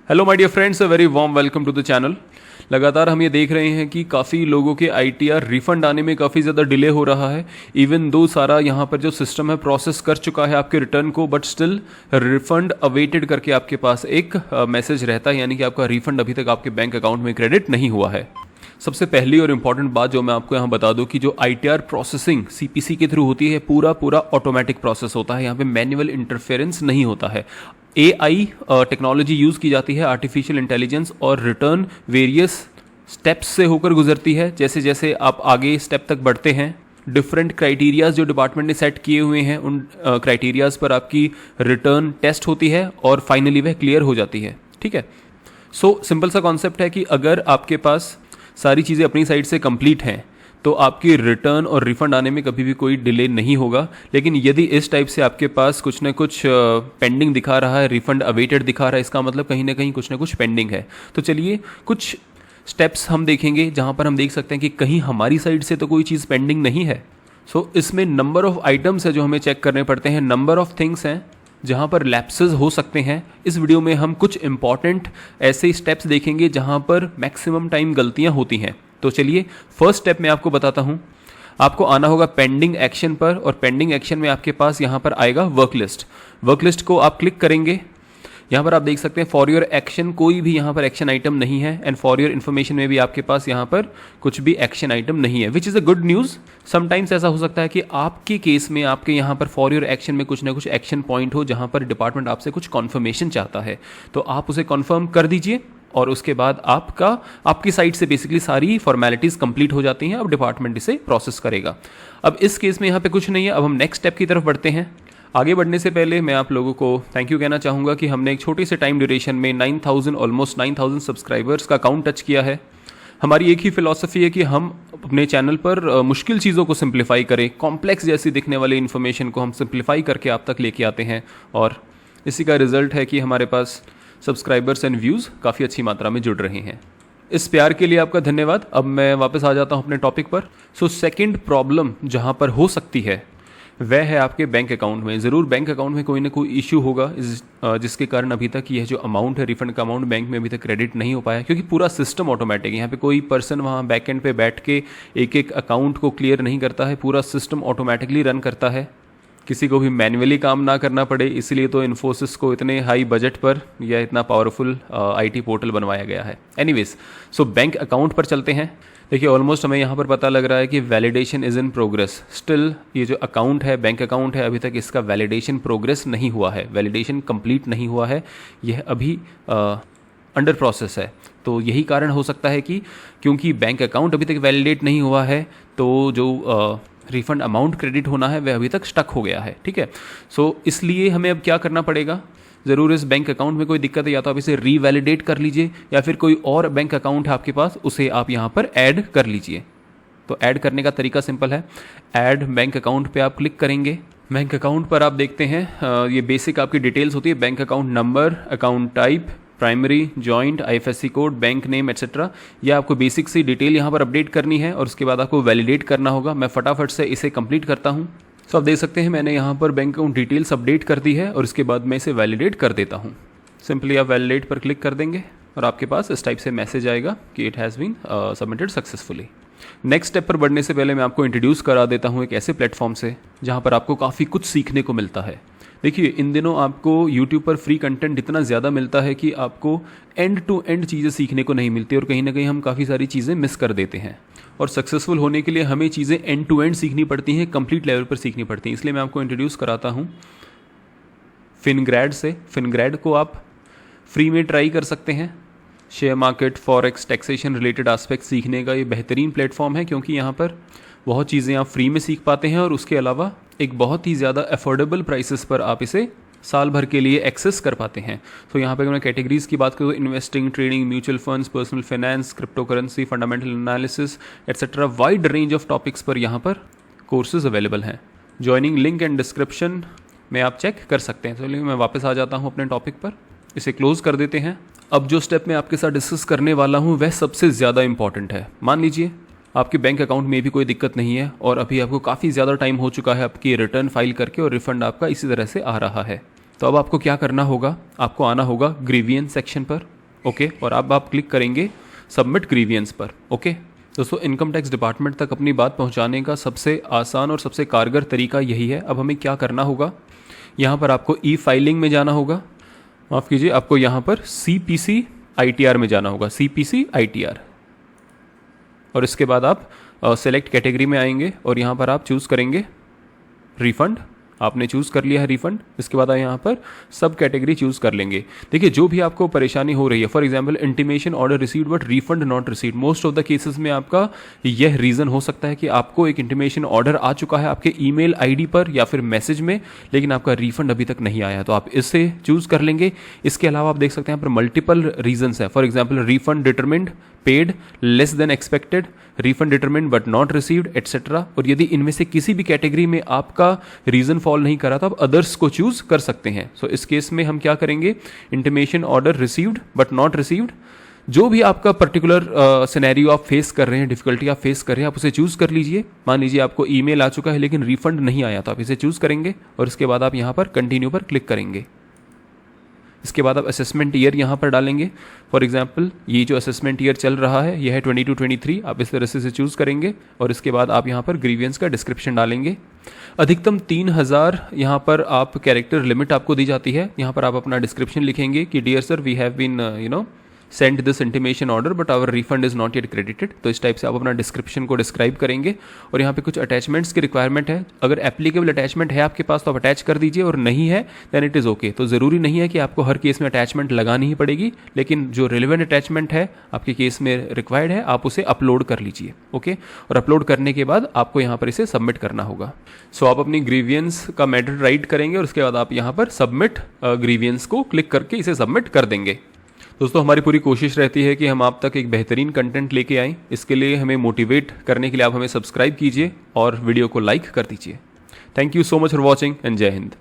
Hello my dear friends, a very warm welcome to the channel. लगातार हम ये देख रहे हैं कि काफ़ी लोगों के आईटीआर रिफंड आने में काफ़ी ज़्यादा डिले हो रहा है। इवन दो सारा यहाँ पर जो सिस्टम है प्रोसेस कर चुका है आपके रिटर्न को, बट स्टिल रिफंड अवेटेड करके आपके पास एक मैसेज रहता है, यानी कि आपका रिफंड अभी तक आपके बैंक अकाउंट में क्रेडिट नहीं हुआ है। सबसे पहली और इम्पॉर्टेंट बात जो मैं आपको यहाँ बता दूं कि जो आईटीआर प्रोसेसिंग सीपीसी के थ्रू होती है, पूरा ऑटोमेटिक प्रोसेस होता है। यहाँ पे मैनुअल इंटरफेरेंस नहीं होता है। एआई टेक्नोलॉजी यूज़ की जाती है, आर्टिफिशियल इंटेलिजेंस, और रिटर्न वेरियस स्टेप्स से होकर गुजरती है। जैसे जैसे आप आगे स्टेप तक बढ़ते हैं, डिफरेंट क्राइटेरियाज जो डिपार्टमेंट ने सेट किए हुए हैं, उन क्राइटेरियाज पर आपकी रिटर्न टेस्ट होती है और फाइनली वह क्लियर हो जाती है। ठीक है, सो सिंपल सा कॉन्सेप्ट है कि अगर आपके पास सारी चीज़ें अपनी साइड से कंप्लीट हैं तो आपकी रिटर्न और रिफंड आने में कभी भी कोई डिले नहीं होगा। लेकिन यदि इस टाइप से आपके पास कुछ ना कुछ पेंडिंग दिखा रहा है, रिफंड अवेटेड दिखा रहा है, इसका मतलब कहीं ना कहीं कुछ ना कुछ पेंडिंग है। तो चलिए कुछ स्टेप्स हम देखेंगे जहां पर हम देख सकते हैं कि कहीं हमारी साइड से तो कोई चीज़ पेंडिंग नहीं है। सो इसमें नंबर ऑफ आइटम्स है जो हमें चेक करने पड़ते हैं, नंबर ऑफ थिंग्स हैं जहाँ पर लैप्सेस हो सकते हैं। इस वीडियो में हम कुछ इंपॉर्टेंट ऐसे स्टेप्स देखेंगे जहाँ पर मैक्सिमम टाइम गलतियाँ होती हैं। तो चलिए फर्स्ट स्टेप मैं आपको बताता हूँ। आपको आना होगा पेंडिंग एक्शन पर, और पेंडिंग एक्शन में आपके पास यहाँ पर आएगा वर्क लिस्ट। वर्क लिस्ट को आप क्लिक करेंगे, यहाँ पर आप देख सकते हैं फॉर योर एक्शन कोई भी यहाँ पर एक्शन आइटम नहीं है, एंड फॉर योर इन्फॉर्मेशन में भी आपके पास यहाँ पर कुछ भी एक्शन आइटम नहीं है, which is a good news. Sometimes ऐसा हो सकता है कि आपके केस में आपके यहाँ पर फॉर योर एक्शन में कुछ ना कुछ एक्शन पॉइंट हो जहाँ पर डिपार्टमेंट आपसे कुछ कॉन्फर्मेशन चाहता है, तो आप उसे कॉन्फर्म कर दीजिए और उसके बाद आपकी साइड से बेसिकली सारी फॉर्मेलिटीज़ कंप्लीट हो जाती हैं। अब डिपार्टमेंट इसे प्रोसेस करेगा। अब इस केस में यहाँ पे कुछ नहीं है। अब हम नेक्स्ट स्टेप की तरफ बढ़ते हैं। आगे बढ़ने से पहले मैं आप लोगों को थैंक यू कहना चाहूँगा कि हमने एक छोटे से टाइम ड्यूरेशन में ऑलमोस्ट 9,000 सब्सक्राइबर्स का काउंट टच किया है। हमारी एक ही फिलॉसफी है कि हम अपने चैनल पर मुश्किल चीज़ों को सिंप्लीफाई करें, कॉम्प्लेक्स जैसी दिखने वाली इन्फॉर्मेशन को हम सिंप्लीफाई करके आप तक लेके आते हैं, और इसी का रिजल्ट है कि हमारे पास सब्सक्राइबर्स एंड व्यूज़ काफ़ी अच्छी मात्रा में जुड़ रहे हैं। इस प्यार के लिए आपका धन्यवाद। अब मैं वापस आ जाता हूँ अपने टॉपिक पर। सो सेकंड प्रॉब्लम जहाँ पर हो सकती है वह है आपके बैंक अकाउंट में। ज़रूर बैंक अकाउंट में कोई ना कोई इशू होगा जिसके कारण अभी तक यह जो अमाउंट है, रिफंड का अमाउंट बैंक में अभी तक क्रेडिट नहीं हो पाया, क्योंकि पूरा सिस्टम ऑटोमेटिक है। यहाँ पे कोई पर्सन वहाँ बैक एंड पे बैठ के एक एक अकाउंट को क्लियर नहीं करता है, पूरा सिस्टम ऑटोमेटिकली रन करता है, किसी को भी मैन्युअली काम ना करना पड़े। इसलिए तो इन्फोसिस को इतने हाई बजट पर या इतना पावरफुल आईटी पोर्टल बनवाया गया है। एनीवेज, सो बैंक अकाउंट पर चलते हैं। देखिए ऑलमोस्ट हमें यहाँ पर पता लग रहा है कि validation is in progress. Still ये जो अकाउंट है, बैंक अकाउंट है, अभी तक इसका वैलिडेशन प्रोग्रेस नहीं हुआ है, वैलिडेशन कंप्लीट नहीं हुआ है, यह अभी अंडर प्रोसेस है। तो यही कारण हो सकता है कि क्योंकि बैंक अकाउंट अभी तक वैलिडेट नहीं हुआ है, तो जो रिफंड अमाउंट क्रेडिट होना है वह अभी तक स्टक हो गया है। ठीक है, सो इसलिए हमें अब क्या करना पड़ेगा। ज़रूर इस बैंक अकाउंट में कोई दिक्कत है, या तो आप इसे रीवैलिडेट कर लीजिए, या फिर कोई और बैंक अकाउंट है आपके पास, उसे आप यहाँ पर ऐड कर लीजिए। तो ऐड करने का तरीका सिंपल है। ऐड बैंक अकाउंट पे आप क्लिक करेंगे। बैंक अकाउंट पर आप देखते हैं ये बेसिक आपकी डिटेल्स होती है, bank account number, account type, primary, joint, IFSC code, bank name etcetera. यह आपको बेसिक सी डिटेल यहाँ पर अपडेट करनी है और उसके बाद आपको वैलिडेट करना होगा। मैं फटाफट से इसे कंप्लीट करता हूँ। सो आप देख सकते हैं मैंने यहाँ पर बैंक अकाउंट डिटेल्स अपडेट कर दी है और इसके बाद मैं इसे वैलिडेट कर देता हूँ। सिंपली आप वैलिडेट पर क्लिक कर देंगे और आपके पास इस टाइप से मैसेज आएगा कि it has been submitted successfully. Next step पर बढ़ने से पहले मैं आपको इंट्रोड्यूस करा देता हूँ एक ऐसे प्लेटफॉर्म से जहाँ पर आपको काफ़ी कुछ सीखने को मिलता है। देखिए इन दिनों आपको YouTube पर फ्री कंटेंट इतना ज़्यादा मिलता है कि आपको एंड टू एंड चीज़ें सीखने को नहीं मिलती, और कहीं ना कहीं हम काफ़ी सारी चीज़ें मिस कर देते हैं। और सक्सेसफुल होने के लिए हमें चीज़ें एंड टू एंड सीखनी पड़ती हैं, कंप्लीट लेवल पर सीखनी पड़ती हैं। इसलिए मैं आपको इंट्रोड्यूस कराता हूँ फिनग्रैड से। फिनग्रैड को आप फ्री में ट्राई कर सकते हैं। Share market, forex, taxation related aspect सीखने का ये बेहतरीन प्लेटफॉर्म है, क्योंकि यहाँ पर बहुत चीज़ें आप फ्री में सीख पाते हैं और उसके अलावा एक बहुत ही ज़्यादा अफोर्डेबल प्राइसेस पर आप इसे साल भर के लिए एक्सेस कर पाते हैं। तो यहाँ पे अगर मैं कैटेगरीज की बात करूँ तो investing, trading, mutual funds, personal finance, crypto currency, fundamental analysis etcetera, wide range of topics पर यहाँ पर कोर्सेज अवेलेबल हैं। ज्वाइनिंग लिंक एंड डिस्क्रिप्शन में आप चेक कर सकते हैं। चलिए मैं वापस आ जाता हूँ अपने टॉपिक पर, इसे क्लोज कर देते हैं। अब जो स्टेप मैं आपके साथ डिस्कस करने वाला हूँ वह सबसे ज़्यादा इंपॉर्टेंट है। मान लीजिए आपके बैंक अकाउंट में भी कोई दिक्कत नहीं है और अभी आपको काफ़ी ज़्यादा टाइम हो चुका है आपकी रिटर्न फाइल करके, और रिफंड आपका इसी तरह से आ रहा है। तो अब आपको क्या करना होगा, आपको आना होगा ग्रीवियंस सेक्शन पर। ओके, और अब आप क्लिक करेंगे सबमिट ग्रीवियंस पर। ओके दोस्तों, इनकम टैक्स डिपार्टमेंट तक अपनी बात पहुंचाने का सबसे आसान और सबसे कारगर तरीका यही है। अब हमें क्या करना होगा, यहाँ पर आपको ई फाइलिंग में जाना होगा, माफ़ कीजिए, आपको यहाँ पर CPC ITR में जाना होगा, CPC ITR, और इसके बाद आप सेलेक्ट कैटेगरी में आएंगे और यहाँ पर आप चूज़ करेंगे रिफ़ंड। आपने चूज़ कर लिया है रिफ़ंड, इसके बाद आप यहाँ पर सब कैटेगरी चूज़ कर लेंगे। देखिए, जो भी आपको परेशानी हो रही है, for example intimation order received but refund not received, most of the cases में आपका यह रीज़न हो सकता है कि आपको एक इंटीमेशन ऑर्डर आ चुका है आपके ईमेल आईडी पर या फिर मैसेज में, लेकिन आपका रिफंड अभी तक नहीं आया, तो आप इससे चूज़ कर लेंगे। इसके अलावा आप देख सकते हैं यहाँ पर मल्टीपल रीजन्स हैं, for example refund determined, paid, less than expected, refund determined but not received, etcetera. और यदि इनमें से किसी भी कैटेगरी में आपका रीजन फॉल नहीं करा तो आप अदर्स को चूज कर सकते हैं। सो इस केस में हम क्या करेंगे, intimation order received but not received, जो भी आपका पर्टिकुलर सिनेरियो आप फेस कर रहे हैं, डिफिकल्टी आप फेस कर रहे हैं, आप उसे चूज कर लीजिए। मान लीजिए आपको ईमेल आ चुका है लेकिन रिफंड नहीं आया, तो आप इसे चूज करेंगे और इसके बाद आप यहाँ पर कंटिन्यू पर क्लिक करेंगे। इसके बाद आप असेसमेंट ईयर यहाँ पर डालेंगे। फॉर एग्जांपल ये जो असेसमेंट ईयर चल रहा है यह है 22-23, आप इस तरह से चूज़ करेंगे और इसके बाद आप यहाँ पर ग्रीवियंस का डिस्क्रिप्शन डालेंगे। अधिकतम 3000 यहाँ पर आप कैरेक्टर लिमिट आपको दी जाती है। यहाँ पर आप अपना डिस्क्रिप्शन लिखेंगे कि dear sir, we have been send this intimation order but our refund is not yet credited. तो इस टाइप से आप अपना डिस्क्रिप्शन को डिस्क्राइब करेंगे। और यहाँ पे कुछ अटैचमेंट्स की रिक्वायरमेंट है, अगर एप्लीकेबल अटैचमेंट है आपके पास तो आप अटैच कर दीजिए, और नहीं है देन इट इज़ ओके। तो ज़रूरी नहीं है कि आपको हर केस में अटैचमेंट लगानी ही पड़ेगी, लेकिन जो रिलेवेंट अटैचमेंट है आपके केस में रिक्वायर्ड है आप उसे अपलोड कर लीजिए। ओके, और अपलोड करने के बाद आपको यहाँ पर इसे सबमिट करना होगा। सो आप अपनी ग्रीवियंस का मैटर राइट करेंगे और उसके बाद आप यहाँ पर सबमिट ग्रीवियंस को क्लिक करके इसे सबमिट कर देंगे। दोस्तों, हमारी पूरी कोशिश रहती है कि हम आप तक एक बेहतरीन कंटेंट लेके आएँ। इसके लिए हमें मोटिवेट करने के लिए आप हमें सब्सक्राइब कीजिए और वीडियो को लाइक कर दीजिए। Thank you so much for watching and जय हिंद।